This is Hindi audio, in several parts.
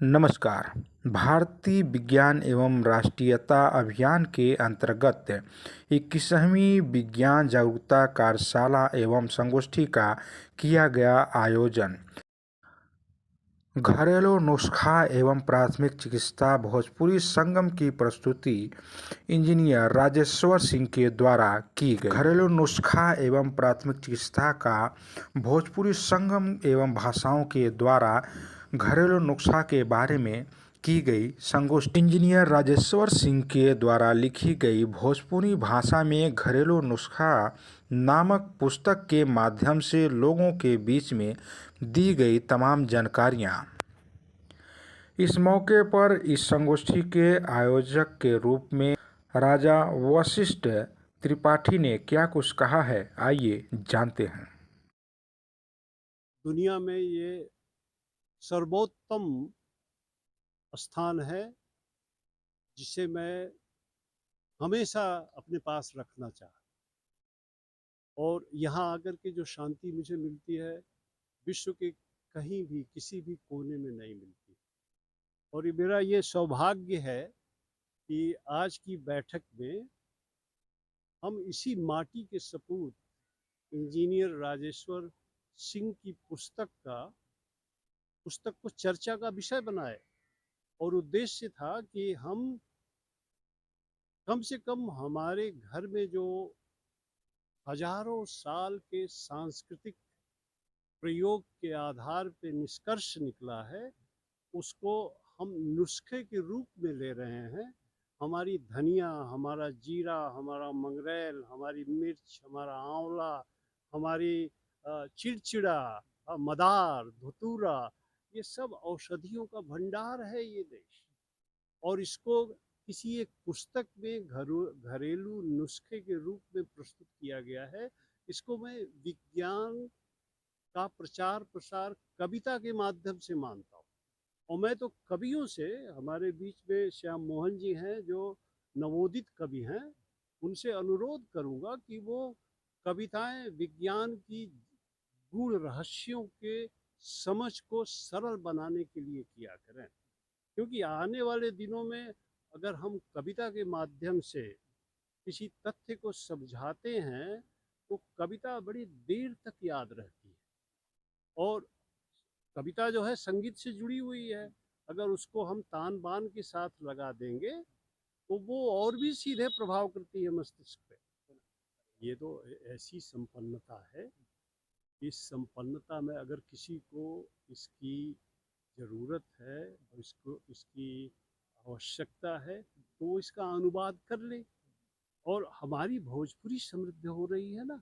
नमस्कार। भारतीय विज्ञान एवं राष्ट्रीयता अभियान के अंतर्गत 21वीं विज्ञान जागरूकता कार्यशाला एवं संगोष्ठी का किया गया आयोजन। घरेलू नुस्खा एवं प्राथमिक चिकित्सा भोजपुरी संगम की प्रस्तुति इंजीनियर राजेश्वर सिंह के द्वारा की गई। घरेलू नुस्खा एवं प्राथमिक चिकित्सा का भोजपुरी संगम एवं भाषाओं के द्वारा घरेलू नुस्खा के बारे में की गई संगोष्ठी। इंजीनियर राजेश्वर सिंह के द्वारा लिखी गई भोजपुरी भाषा में घरेलू नुस्खा नामक पुस्तक के माध्यम से लोगों के बीच में दी गई तमाम जानकारियाँ। इस मौके पर इस संगोष्ठी के आयोजक के रूप में राजा वशिष्ठ त्रिपाठी ने क्या कुछ कहा है, आइए जानते हैं। दुनिया में ये सर्वोत्तम स्थान है जिसे मैं हमेशा अपने पास रखना चाहता, और यहाँ आकर के जो शांति मुझे मिलती है विश्व के कहीं भी किसी भी कोने में नहीं मिलती। और ये मेरा ये सौभाग्य है कि आज की बैठक में हम इसी माटी के सपूत इंजीनियर राजेश्वर सिंह की पुस्तक को चर्चा का विषय बनाए। और उद्देश्य था कि हम कम से कम हमारे घर में जो हजारों साल के सांस्कृतिक प्रयोग के आधार पे निष्कर्ष निकला है, उसको हम नुस्खे के रूप में ले रहे हैं। हमारी धनिया, हमारा जीरा, हमारा मंगरेल, हमारी मिर्च, हमारा आंवला, हमारी चिड़चिड़ा, मदार, धतूरा, ये सब औषधियों का भंडार है ये देश। और इसको किसी एक पुस्तक में घरेलू नुस्खे के रूप में प्रस्तुत किया गया है। इसको मैं विज्ञान का प्रचार प्रसार कविता के माध्यम से मानता हूँ। और मैं तो कवियों से, हमारे बीच में श्याम मोहन जी हैं जो नवोदित कवि हैं, उनसे अनुरोध करूँगा कि वो कविताएं विज्ञान की गूढ़ रहस्यों के समझ को सरल बनाने के लिए किया करें। क्योंकि आने वाले दिनों में अगर हम कविता के माध्यम से किसी तथ्य को समझाते हैं तो कविता बड़ी देर तक याद रहती है। और कविता जो है संगीत से जुड़ी हुई है, अगर उसको हम तान बान के साथ लगा देंगे तो वो और भी सीधे प्रभाव करती है मस्तिष्क पे। ये तो ऐसी संपन्नता है, इस संपन्नता में अगर किसी को इसकी ज़रूरत है और इसको इसकी आवश्यकता है तो वो इसका अनुवाद कर ले। और हमारी भोजपुरी समृद्ध हो रही है ना,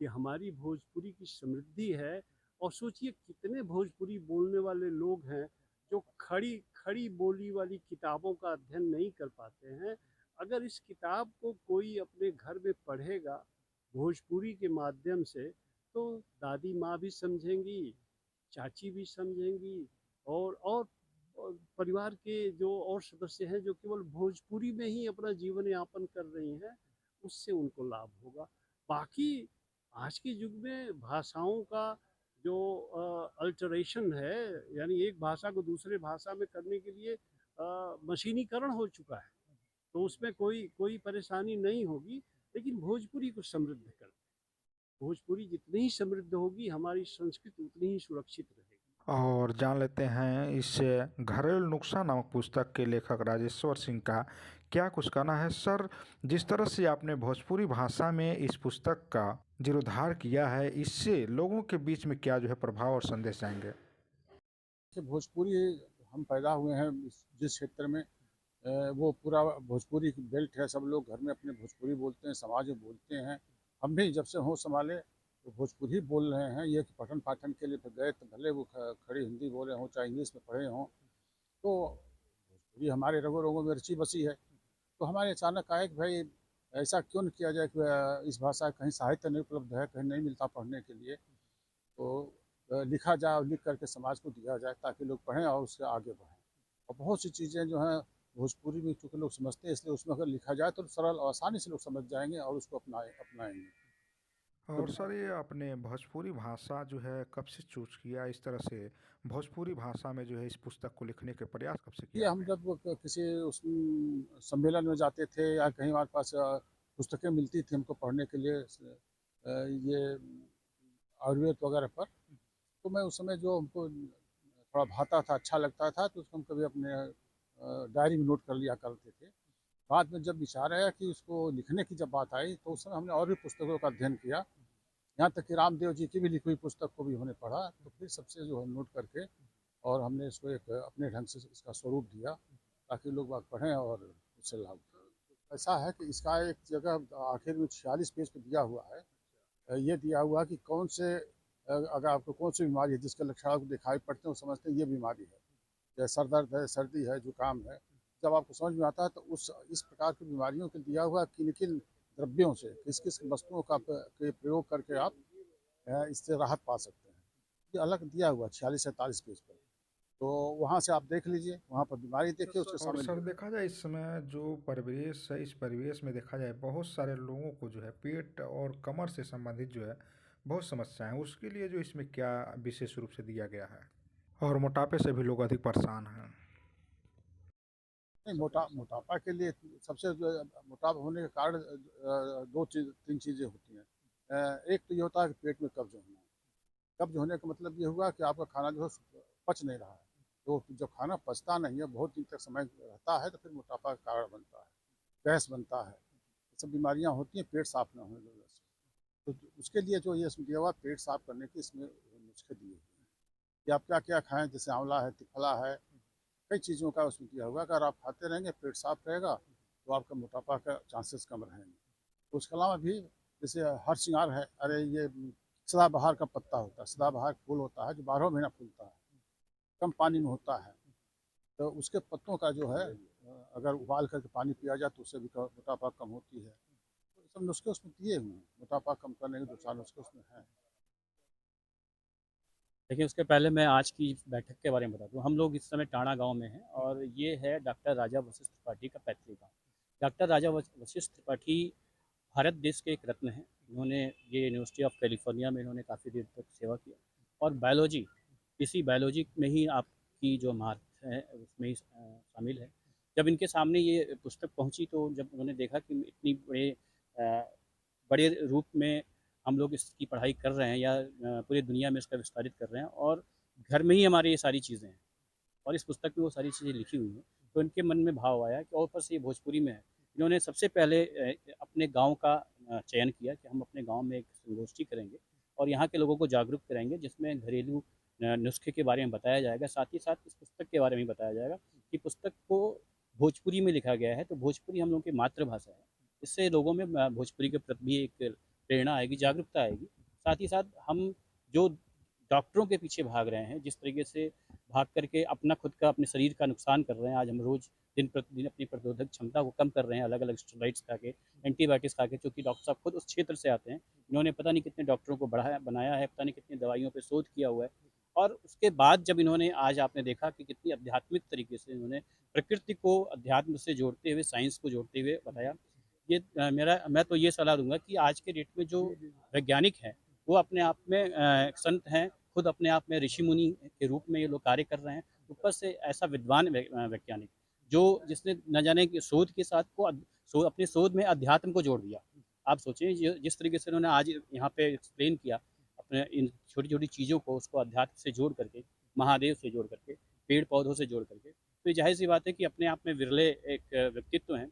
कि हमारी भोजपुरी की समृद्धि है। और सोचिए कितने भोजपुरी बोलने वाले लोग हैं जो खड़ी खड़ी बोली वाली किताबों का अध्ययन नहीं कर पाते हैं। अगर इस किताब को कोई अपने घर में पढ़ेगा भोजपुरी के माध्यम से तो दादी माँ भी समझेंगी, चाची भी समझेंगी, और परिवार के जो और सदस्य हैं जो केवल भोजपुरी में ही अपना जीवन यापन कर रही हैं, उससे उनको लाभ होगा। बाकी आज के युग में भाषाओं का जो अल्टरेशन है, यानी एक भाषा को दूसरे भाषा में करने के लिए मशीनीकरण हो चुका है, तो उसमें कोई कोई परेशानी नहीं होगी। लेकिन भोजपुरी को समृद्ध कर, भोजपुरी जितनी ही समृद्ध होगी हमारी संस्कृति उतनी ही सुरक्षित रहेगी। और जान लेते हैं इस घरेलू नुस्खा नामक पुस्तक के लेखक राजेश्वर सिंह का क्या कुछ कहना है। सर, जिस तरह से आपने भोजपुरी भाषा में इस पुस्तक का जीर्णोद्धार किया है, इससे लोगों के बीच में क्या जो है प्रभाव और संदेश आएंगे। कि भोजपुरी हम पैदा हुए हैं जिस क्षेत्र में, वो पूरा भोजपुरी की बेल्ट है। सब लोग घर में अपने भोजपुरी बोलते हैं, समाज में बोलते हैं। हम भी जब से होश संभाले तो भोजपुरी बोल रहे हैं। ये कि पठन पाठन के लिए फिर गए तो भले वो खड़ी हिंदी बोले हों चाहे इंग्लिश में पढ़े हों, तो भोजपुरी हमारे रगों रगों में रची बसी है। तो हमारे अचानक आए कि भाई ऐसा क्यों न किया जाए कि इस भाषा कहीं साहित्य नहीं उपलब्ध है, कहीं नहीं मिलता पढ़ने के लिए, तो लिखा जाए और लिख करके समाज को दिया जाए ताकि लोग पढ़ें और उससे आगे बढ़ें। और बहुत सी चीज़ें जो हैं भोजपुरी में चूँकि लोग समझते हैं, इसलिए उसमें अगर लिखा जाए तो सरल और आसानी से लोग समझ जाएंगे और उसको अपनाएंगे। और सर ये आपने भोजपुरी भाषा जो है कब से चूज किया इस तरह से भोजपुरी भाषा में जो है इस पुस्तक को लिखने के प्रयास कब से ये किया हम आपने? जब किसी उस सम्मेलन में जाते थे या कहीं हमारे पास पुस्तकें मिलती थी हमको पढ़ने के लिए ये आयुर्वेद वगैरह पर, तो मैं उस समय जो हमको थोड़ा भाता था, अच्छा लगता था, तो उसको हम कभी अपने डायरी में नोट कर लिया करते थे। बाद में जब विचार आया कि उसको लिखने की जब बात आई, तो उस समय हमने और भी पुस्तकों का अध्ययन किया, यहाँ तक कि रामदेव जी की भी लिखी हुई पुस्तक को भी हमने पढ़ा। तो फिर सबसे जो है नोट करके और हमने इसको एक अपने ढंग से इसका स्वरूप दिया, ताकि लोग बाग पढ़ें और उससे लाभ उठाएं। ऐसा है कि इसका एक जगह आखिर में 46 पेज पे दिया हुआ है। ये दिया हुआ कि कौन से अगर आपको कौन सी बीमारी है जिसके लक्षण आपको दिखाई पड़ते हैं, वो समझते हैं ये बीमारी है, जैसे सर दर्द है, सर्दी है, जुकाम है। जब आपको समझ में आता है तो इस प्रकार की बीमारियों के दिया हुआ किन किन द्रव्यों से, किस किस वस्तुओं का के प्रयोग करके आप इससे राहत पा सकते हैं, ये अलग दिया हुआ 46-47 पेज पर। तो वहाँ से आप देख लीजिए, वहाँ पर बीमारी देखिए, उसके और शामिल सर लीजिए। देखा जाए इस समय जो परिवेश है इस परिवेश में देखा जाए बहुत सारे लोगों को जो है पेट और कमर से संबंधित जो है बहुत समस्याएं हैं उसके लिए जो इसमें क्या विशेष रूप से दिया गया है और मोटापे से भी लोग अधिक परेशान हैं। नहीं, मोटापा के लिए सबसे मोटापा होने के कारण दो चीज तीन चीज़ें होती हैं। एक तो ये होता है कि पेट में कब्ज होना। कब्ज होने का मतलब ये हुआ कि आपका खाना जो है पच नहीं रहा है। तो जब खाना पचता नहीं है, बहुत दिन तक समय रहता है, तो फिर मोटापा का कारण बनता है, गैस बनता है, ये सब बीमारियां होती हैं पेट साफ न होने की वजह से। तो उसके लिए जो ये इसमें दिया हुआ पेट साफ करने की इसमें नुस्खे दिए हुए हैं कि आप क्या क्या खाएं, जैसे आंवला है, त्रिफला है, कई चीज़ों का उसमें दिया होगा। अगर आप खाते रहेंगे, पेट साफ रहेगा, तो आपका मोटापा का चांसेस कम रहेंगे। तो उसके अलावा भी जैसे हर श्रृंगार है, अरे ये सदाबहार का पत्ता होता है, सदाबहार फूल होता है जो 12 महीना फूलता है, कम पानी में होता है। तो उसके पत्तों का जो है अगर उबाल करके पानी पिया जाए तो उससे भी मोटापा कम होती है। तो ये सब नुस्खे उसमें दिए हुए हैं, मोटापा कम करने के 2-4 नुस्खे उसमें हैं। देखिए, उसके पहले मैं आज की बैठक के बारे में बता दूँ। हम लोग इस समय टांडा गाँव में हैं और ये है डॉक्टर राजा वशिष्ठ त्रिपाठी का पैतृक गाँव। डॉक्टर राजा वशिष्ठ त्रिपाठी भारत देश के एक रत्न हैं। इन्होंने ये यूनिवर्सिटी ऑफ कैलिफोर्निया में इन्होंने काफ़ी देर तक सेवा किया और बायोलॉजी, इसी बायोलॉजी में ही आपकी जो महारत है उसमें ही शामिल है। जब इनके सामने ये पुस्तक पहुँची तो जब उन्होंने देखा कि इतनी बड़े रूप में हम लोग इसकी पढ़ाई कर रहे हैं या पूरी दुनिया में इसका विस्तारित कर रहे हैं और घर में ही हमारी ये सारी चीज़ें हैं और इस पुस्तक में वो सारी चीज़ें लिखी हुई हैं, तो इनके मन में भाव आया कि और ऊपर से ये भोजपुरी में है। इन्होंने सबसे पहले अपने गाँव का चयन किया कि हम अपने गाँव में एक संगोष्ठी करेंगे और यहाँ के लोगों को जागरूक करेंगे, जिसमें घरेलू नुस्खे के बारे में बताया जाएगा, साथ ही साथ इस पुस्तक के बारे में बताया जाएगा कि पुस्तक को भोजपुरी में लिखा गया है, तो भोजपुरी हम लोगों की मातृभाषा है। इससे लोगों में भोजपुरी के प्रति भी एक प्रेरणा आएगी, जागरूकता आएगी। साथ ही साथ हम जो डॉक्टरों के पीछे भाग रहे हैं, जिस तरीके से भाग करके अपना खुद का अपने शरीर का नुकसान कर रहे हैं, आज हम रोज़ दिन प्रतिदिन अपनी प्रतिरोधक क्षमता को कम कर रहे हैं अलग-अलग स्टेरॉइड्स खा के, एंटीबायोटिक्स खा के, चूँकि डॉक्टर साहब खुद उस क्षेत्र से आते हैं। इन्होंने पता नहीं कितने डॉक्टरों को बढ़ाया बनाया है, पता नहीं कितनी दवाइयों पे शोध किया हुआ है और उसके बाद जब इन्होंने आज आपने देखा कि कितनी आध्यात्मिक तरीके से इन्होंने प्रकृति को अध्यात्म से जोड़ते हुए, साइंस को जोड़ते हुए बताया। ये मैं तो ये सलाह दूँगा कि आज के डेट में जो वैज्ञानिक हैं, वो अपने आप में संत हैं, खुद अपने आप में ऋषि-मुनि के रूप में ये लोग कार्य कर रहे हैं। ऊपर से ऐसा विद्वान वैज्ञानिक, जो जिसने न जाने कि शोध के साथ को अपनी शोध में अध्यात्म को जोड़ दिया। आप सोचिए जिस तरीके से उन्होंने आज यहाँ पे एक्सप्लेन किया, अपने इन छोटी-छोटी चीज़ों को उसको अध्यात्म से जोड़ करके, महादेव से जोड़ करके, पेड़-पौधों से जोड़ करके, तो ये ज़ाहिर-सी बात है कि अपने आप में विरले एक व्यक्तित्व हैं।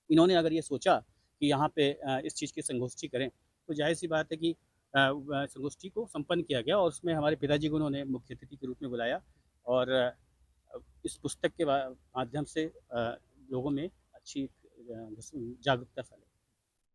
इन्होंने अगर ये सोचा कि यहाँ पे इस चीज़ की संगोष्ठी करें, तो ज़ाहिर-सी बात है कि संगोष्ठी को संपन्न किया गया और उसमें हमारे पिताजी को उन्होंने मुख्य अतिथि के रूप में बुलाया और इस पुस्तक के माध्यम से लोगों में अच्छी जागरूकता फैलाई।